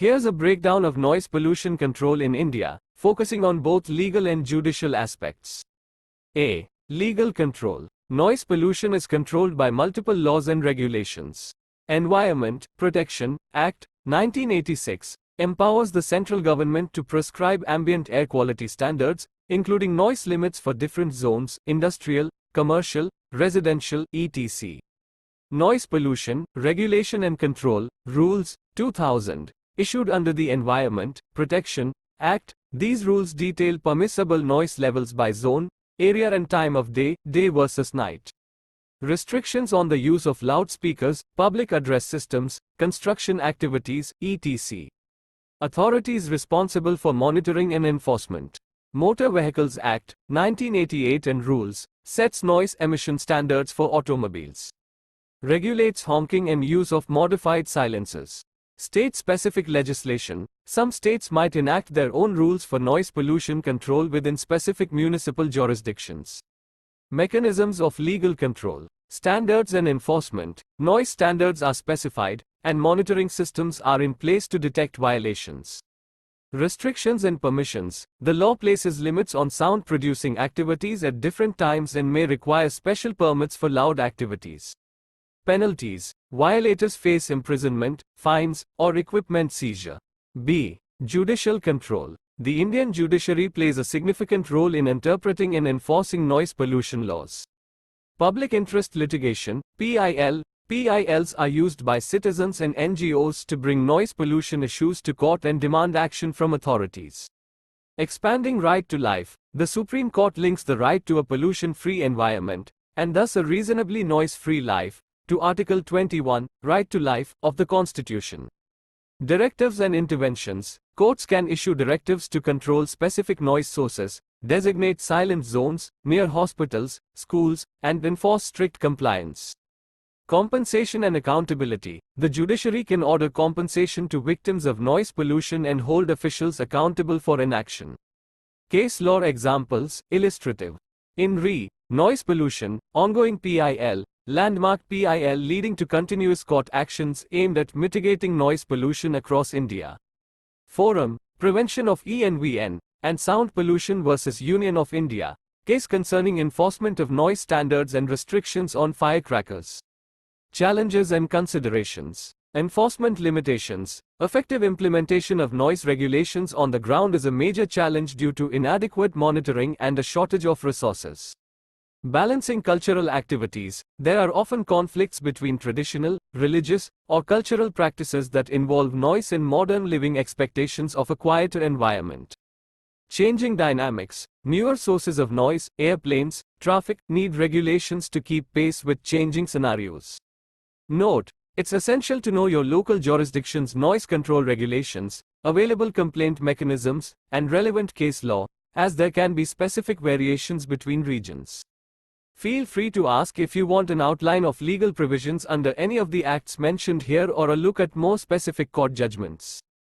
Here's a breakdown of noise pollution control in India, focusing on both legal and judicial aspects. A. Legal control. Noise pollution is controlled by multiple laws and regulations. Environment Protection Act, 1986, empowers the central government to prescribe ambient air quality standards, including noise limits for different zones, industrial, commercial, residential, etc. Noise Pollution, Regulation and Control, Rules, 2000, issued under the Environment Protection Act. These rules detail permissible noise levels by zone, area and time of day, day versus night. Restrictions on the use of loudspeakers, public address systems, construction activities, etc. Authorities responsible for monitoring and enforcement. Motor Vehicles Act, 1988 and rules, sets noise emission standards for automobiles. Regulates honking and use of modified silencers. State-specific legislation. Some states might enact their own rules for noise pollution control within specific municipal jurisdictions. Mechanisms of legal control. Standards and enforcement. Noise standards are specified, and monitoring systems are in place to detect violations. Restrictions and permissions. The law places limits on sound-producing activities at different times and may require special permits for loud activities. Penalties. Violators face imprisonment, fines, or equipment seizure. B. Judicial control. The Indian judiciary plays a significant role in interpreting and enforcing noise pollution laws. Public interest litigation, PILs are used by citizens and NGOs to bring noise pollution issues to court and demand action from authorities. Expanding right to life. The Supreme Court links the right to a pollution-free environment, and thus a reasonably noise-free life, to Article 21, Right to Life, of the Constitution. Directives and interventions. Courts can issue directives to control specific noise sources, designate silent zones near hospitals, schools, and enforce strict compliance. Compensation and accountability. The judiciary can order compensation to victims of noise pollution and hold officials accountable for inaction. Case law examples, illustrative. In re. Noise pollution, ongoing PIL, landmark PIL leading to continuous court actions aimed at mitigating noise pollution across India. Forum, Prevention of ENVN, and Sound Pollution vs. Union of India, case concerning enforcement of noise standards and restrictions on firecrackers. Challenges and considerations. Enforcement limitations. Effective implementation of noise regulations on the ground is a major challenge due to inadequate monitoring and a shortage of resources. Balancing cultural activities. There are often conflicts between traditional, religious, or cultural practices that involve noise and modern living expectations of a quieter environment. Changing dynamics. Newer sources of noise, airplanes, traffic, need regulations to keep pace with changing scenarios. Note: it's essential to know your local jurisdiction's noise control regulations, available complaint mechanisms, and relevant case law, as there can be specific variations between regions. Feel free to ask if you want an outline of legal provisions under any of the acts mentioned here or a look at more specific court judgments.